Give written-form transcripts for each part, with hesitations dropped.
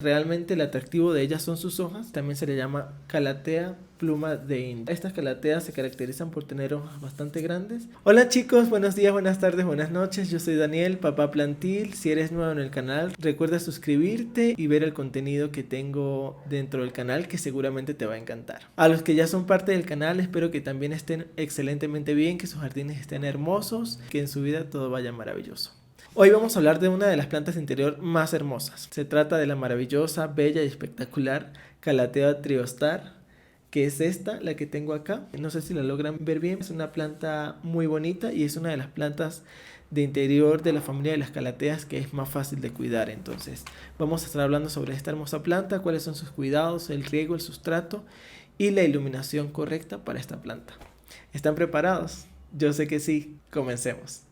Realmente el atractivo de ellas son sus hojas, también se le llama calathea pluma de indio. Estas calateas se caracterizan por tener hojas bastante grandes. Hola chicos, buenos días, buenas tardes, buenas noches, yo soy Daniel, papá plantil. Si eres nuevo en el canal, recuerda suscribirte y ver el contenido que tengo dentro del canal, que seguramente te va a encantar. A los que ya son parte del canal, espero que también estén excelentemente bien, que sus jardines estén hermosos, que en su vida todo vaya maravilloso. Hoy vamos a hablar de una de las plantas de interior más hermosas. Se trata de la maravillosa, bella y espectacular Calathea triostar, que es esta, la que tengo acá. No sé si la logran ver bien. Es una planta muy bonita y es una de las plantas de interior de la familia de las calateas que es más fácil de cuidar. Entonces vamos a estar hablando sobre esta hermosa planta, cuáles son sus cuidados, el riego, el sustrato y la iluminación correcta para esta planta. ¿Están preparados? Yo sé que sí. Comencemos.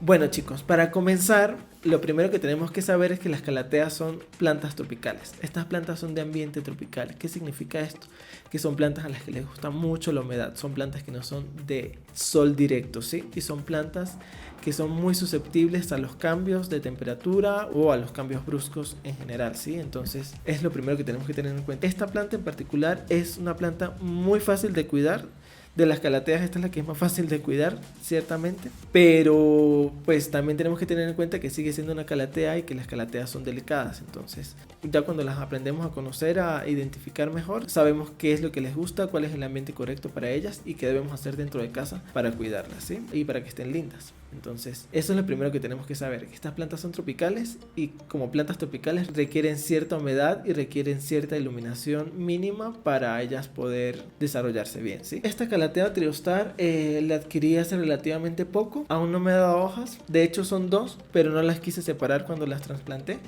Bueno chicos, para comenzar, lo primero que tenemos que saber es que las calateas son plantas tropicales. Estas plantas son de ambiente tropical. ¿Qué significa esto? Que son plantas a las que les gusta mucho la humedad. Son plantas que no son de sol directo, ¿sí? Y son plantas que son muy susceptibles a los cambios de temperatura o a los cambios bruscos en general, ¿sí? Entonces es lo primero que tenemos que tener en cuenta. Esta planta en particular es una planta muy fácil de cuidar. De las calateas esta es la que es más fácil de cuidar, ciertamente, pero pues también tenemos que tener en cuenta que sigue siendo una calatea y que las calateas son delicadas. Entonces ya cuando las aprendemos a conocer, a identificar mejor, sabemos qué es lo que les gusta, cuál es el ambiente correcto para ellas y qué debemos hacer dentro de casa para cuidarlas, ¿sí? Y para que estén lindas. Entonces eso es lo primero que tenemos que saber, que estas plantas son tropicales y como plantas tropicales requieren cierta humedad y requieren cierta iluminación mínima para ellas poder desarrollarse bien, ¿sí? Esta Calathea triostar la adquirí hace relativamente poco, aún no me ha dado hojas, de hecho son dos, pero no las quise separar cuando las trasplanté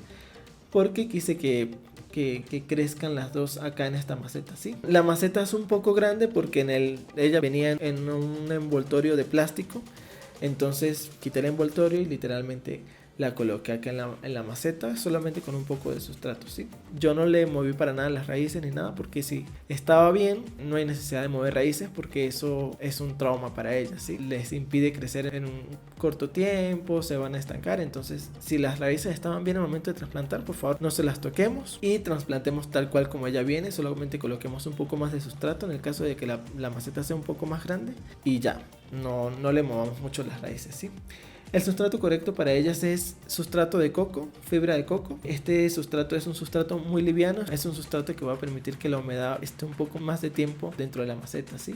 porque quise que crezcan las dos acá en esta maceta, ¿sí? La maceta es un poco grande porque ella venía en un envoltorio de plástico. Entonces quité el envoltorio y literalmente la coloqué acá en la maceta solamente con un poco de sustrato, ¿sí? Yo no le moví para nada las raíces ni nada porque si estaba bien, no hay necesidad de mover raíces porque eso es un trauma para ellas, ¿sí? Les impide crecer en un corto tiempo, se van a estancar. Entonces si las raíces estaban bien al momento de trasplantar, por favor no se las toquemos y trasplantemos tal cual como ella viene. Solamente coloquemos un poco más de sustrato en el caso de que la maceta sea un poco más grande y ya, no le movamos mucho las raíces, ¿sí? El sustrato correcto para ellas es sustrato de coco, fibra de coco. Este sustrato es un sustrato muy liviano, es un sustrato que va a permitir que la humedad esté un poco más de tiempo dentro de la maceta, ¿sí?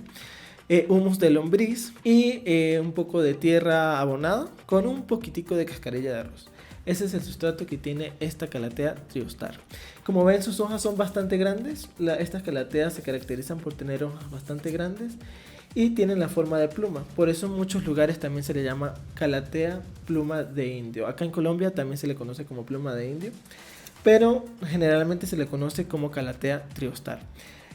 Humus de lombriz y un poco de tierra abonada con un poquitico de cascarilla de arroz. Ese es el sustrato que tiene esta Calathea triostar. Como ven, sus hojas son bastante grandes. Estas calateas se caracterizan por tener hojas bastante grandes y tienen la forma de pluma. Por eso en muchos lugares también se le llama Calathea pluma de indio. Acá en Colombia también se le conoce como pluma de indio, pero generalmente se le conoce como Calathea triostar.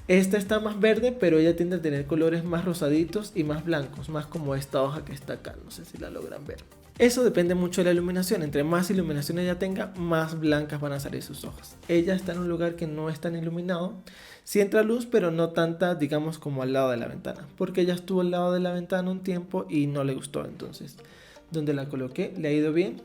Esta está más verde, pero ella tiende a tener colores más rosaditos y más blancos, más como esta hoja que está acá. No sé si la logran ver. Eso depende mucho de la iluminación. Entre más iluminación ella tenga, más blancas van a salir sus hojas. Ella está en un lugar que no es tan iluminado. Sí entra luz, pero no tanta, digamos, como al lado de la ventana. Porque ella estuvo al lado de la ventana un tiempo y no le gustó. Entonces, donde la coloqué, le ha ido bien.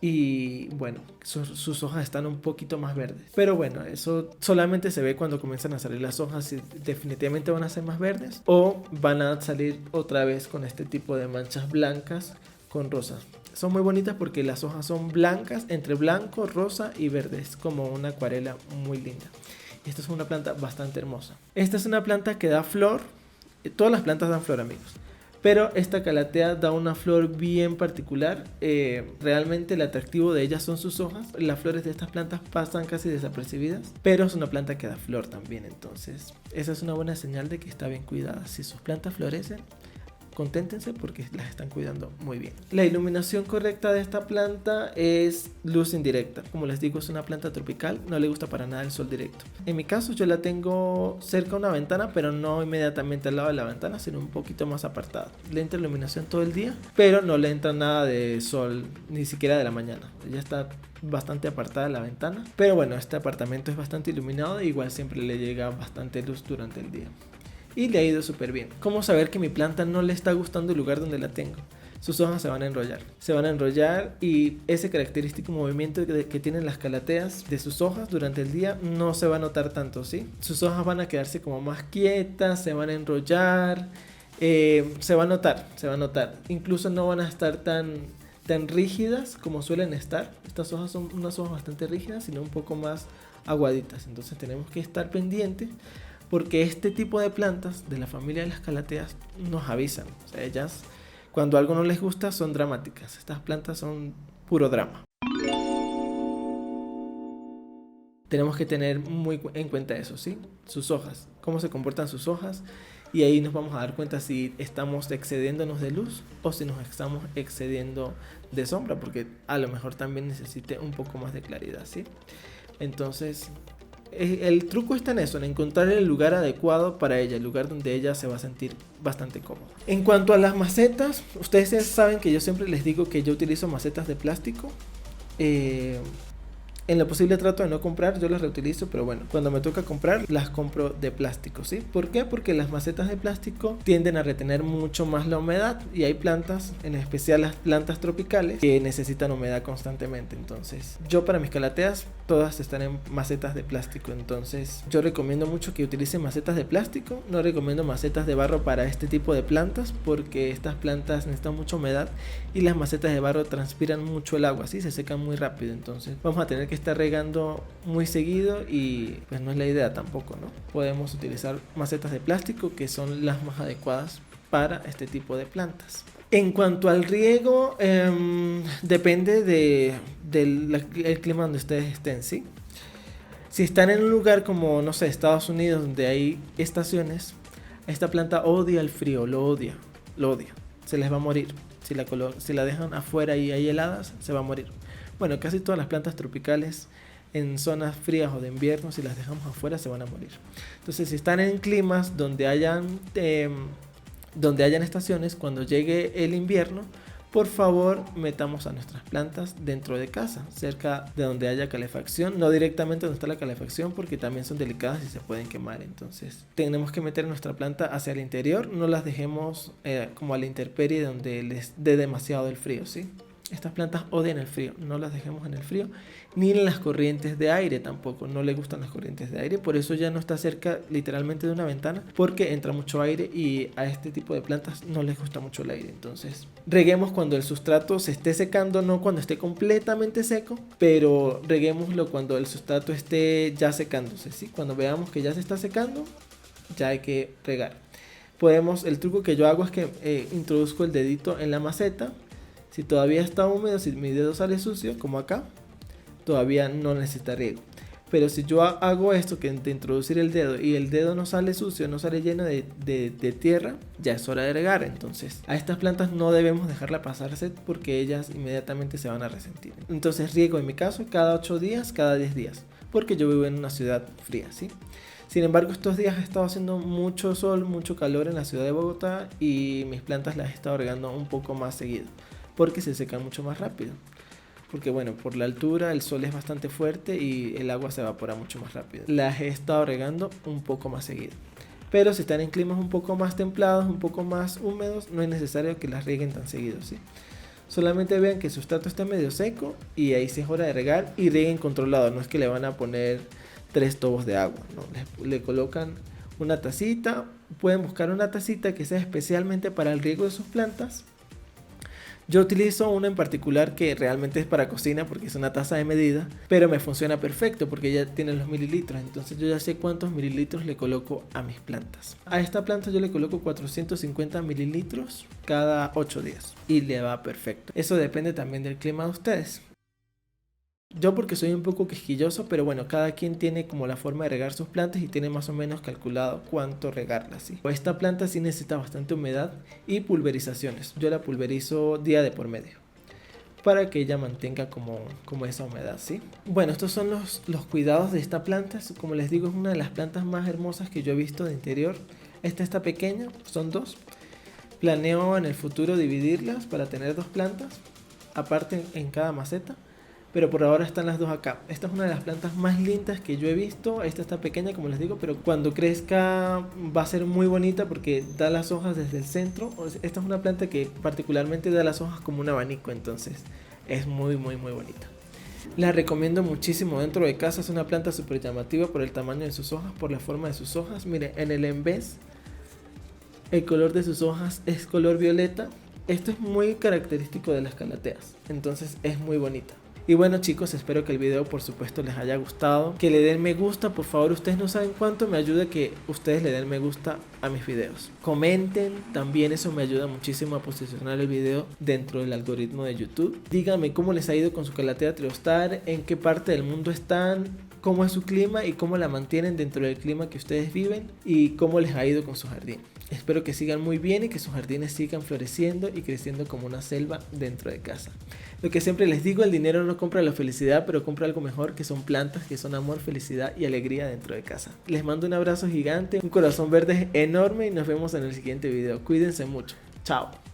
Y bueno, sus hojas están un poquito más verdes. Pero bueno, eso solamente se ve cuando comienzan a salir las hojas y definitivamente van a ser más verdes. O van a salir otra vez con este tipo de manchas blancas con rosas. Son muy bonitas porque las hojas son blancas, entre blanco, rosa y verde. Es como una acuarela muy linda. Esta es una planta bastante hermosa. Esta es una planta que da flor. Todas las plantas dan flor, amigos. Pero esta calatea da una flor bien particular. Realmente el atractivo de ellas son sus hojas. Las flores de estas plantas pasan casi desapercibidas, pero es una planta que da flor también. Entonces esa es una buena señal de que está bien cuidada. Si sus plantas florecen, conténtense porque las están cuidando muy bien. La iluminación correcta de esta planta es luz indirecta. Como les digo, es una planta tropical, no le gusta para nada el sol directo. En mi caso yo la tengo cerca de una ventana, pero no inmediatamente al lado de la ventana, sino un poquito más apartada. Le entra iluminación todo el día, pero no le entra nada de sol, ni siquiera de la mañana. Ella está bastante apartada de la ventana, pero bueno, este apartamento es bastante iluminado e igual siempre le llega bastante luz durante el día. y le ha ido súper bien. ¿Cómo saber que mi planta no le está gustando el lugar donde la tengo? Sus hojas se van a enrollar y ese característico movimiento que tienen las calateas de sus hojas durante el día no se va a notar tanto, ¿sí? Sus hojas van a quedarse como más quietas, se van a enrollar, se va a notar. Incluso no van a estar tan rígidas como suelen estar. Estas hojas son unas hojas bastante rígidas, sino un poco más aguaditas. Entonces tenemos que estar pendientes porque este tipo de plantas de la familia de las calateas nos avisan. O sea, ellas cuando algo no les gusta son dramáticas. Estas plantas son puro drama. Tenemos que tener muy en cuenta eso, ¿sí? Sus hojas, cómo se comportan sus hojas. Y ahí nos vamos a dar cuenta si estamos excediéndonos de luz o si nos estamos excediendo de sombra, porque a lo mejor también necesite un poco más de claridad, ¿sí? Entonces, el truco está en eso, en encontrar el lugar adecuado para ella, el lugar donde ella se va a sentir bastante cómoda. En cuanto a las macetas, ustedes ya saben que yo siempre les digo que yo utilizo macetas de plástico. En lo posible trato de no comprar, yo las reutilizo, pero bueno, cuando me toca comprar, las compro de plástico, ¿sí? ¿Por qué? Porque las macetas de plástico tienden a retener mucho más la humedad y hay plantas, en especial las plantas tropicales, que necesitan humedad constantemente. Entonces, yo para mis calateas, todas están en macetas de plástico. Entonces, yo recomiendo mucho que utilicen macetas de plástico. No recomiendo macetas de barro para este tipo de plantas, porque estas plantas necesitan mucha humedad y las macetas de barro transpiran mucho el agua, ¿sí? Se secan muy rápido. Entonces, vamos a tener que estar regando muy seguido y pues no es la idea tampoco, ¿no? Podemos utilizar macetas de plástico que son las más adecuadas para este tipo de plantas. En cuanto al riego, depende del clima donde ustedes estén, ¿sí? Si están en un lugar como, no sé, Estados Unidos, donde hay estaciones, esta planta odia el frío, lo odia, se les va a morir. Si la dejan afuera y hay heladas, se va a morir. Bueno, casi todas las plantas tropicales en zonas frías o de invierno, si las dejamos afuera, se van a morir. Entonces, si están en climas donde hayan estaciones, cuando llegue el invierno, por favor, metamos a nuestras plantas dentro de casa, cerca de donde haya calefacción, no directamente donde está la calefacción, porque también son delicadas y se pueden quemar. Entonces, tenemos que meter nuestra planta hacia el interior, no las dejemos como a la intemperie donde les dé demasiado el frío, ¿sí? Estas plantas odian el frío, no las dejemos en el frío, ni en las corrientes de aire tampoco, no le gustan las corrientes de aire, por eso ya no está cerca literalmente de una ventana, porque entra mucho aire y a este tipo de plantas no les gusta mucho el aire. Entonces, reguemos cuando el sustrato se esté secando, no cuando esté completamente seco, pero reguémoslo cuando el sustrato esté ya secándose, ¿sí? Cuando veamos que ya se está secando, ya hay que regar. El truco que yo hago es que introduzco el dedito en la maceta. Si todavía está húmedo, si mi dedo sale sucio, como acá, todavía no necesita riego. Pero si yo hago esto, que de introducir el dedo, y el dedo no sale sucio, no sale lleno de tierra, ya es hora de regar. Entonces, a estas plantas no debemos dejarla pasarse porque ellas inmediatamente se van a resentir. Entonces, riego en mi caso cada 8 días, cada 10 días, porque yo vivo en una ciudad fría, ¿sí? Sin embargo, estos días ha estado haciendo mucho sol, mucho calor en la ciudad de Bogotá y mis plantas las he estado regando un poco más seguido, porque se secan mucho más rápido. Porque bueno, por la altura el sol es bastante fuerte y el agua se evapora mucho más rápido. Las he estado regando un poco más seguido. Pero si están en climas un poco más templados, un poco más húmedos, no es necesario que las rieguen tan seguido, ¿sí? Solamente vean que el sustrato está medio seco y ahí sí es hora de regar y rieguen controlado. No es que le van a poner 3 tubos de agua, ¿no? Le colocan una tacita. Pueden buscar una tacita que sea especialmente para el riego de sus plantas. Yo utilizo una en particular que realmente es para cocina porque es una taza de medida, pero me funciona perfecto porque ya tiene los mililitros, entonces yo ya sé cuántos mililitros le coloco a mis plantas. A esta planta yo le coloco 450 mililitros cada 8 días y le va perfecto. Eso depende también del clima de ustedes. Yo porque soy un poco quisquilloso, pero bueno, cada quien tiene como la forma de regar sus plantas y tiene más o menos calculado cuánto regarlas, ¿sí? Esta planta sí necesita bastante humedad y pulverizaciones. Yo la pulverizo día de por medio para que ella mantenga como esa humedad, ¿sí? Bueno, estos son los cuidados de esta planta. Como les digo, es una de las plantas más hermosas que yo he visto de interior. Esta está pequeña, son 2. Planeo en el futuro dividirlas para tener 2 plantas aparte en cada maceta. pero por ahora están las dos acá. Esta es una de las plantas más lindas que yo he visto. Esta está pequeña, como les digo, pero cuando crezca va a ser muy bonita porque da las hojas desde el centro. Esta es una planta que particularmente da las hojas como un abanico, entonces es muy bonita. La recomiendo muchísimo dentro de casa. Es una planta súper llamativa por el tamaño de sus hojas, por la forma de sus hojas. Miren, en el envés el color de sus hojas es color violeta. Esto es muy característico de las calateas, entonces es muy bonita. Y bueno chicos, espero que el video por supuesto les haya gustado, que le den me gusta, por favor. Ustedes no saben cuánto me ayuda que ustedes le den me gusta a mis videos. Comenten, también eso me ayuda muchísimo a posicionar el video dentro del algoritmo de YouTube. Díganme cómo les ha ido con su calatea triostar, en qué parte del mundo están, cómo es su clima y cómo la mantienen dentro del clima que ustedes viven y cómo les ha ido con su jardín. Espero que sigan muy bien y que sus jardines sigan floreciendo y creciendo como una selva dentro de casa. Lo que siempre les digo, el dinero no compra la felicidad, pero compra algo mejor, que son plantas, que son amor, felicidad y alegría dentro de casa. Les mando un abrazo gigante, un corazón verde enorme y nos vemos en el siguiente video. Cuídense mucho. Chao.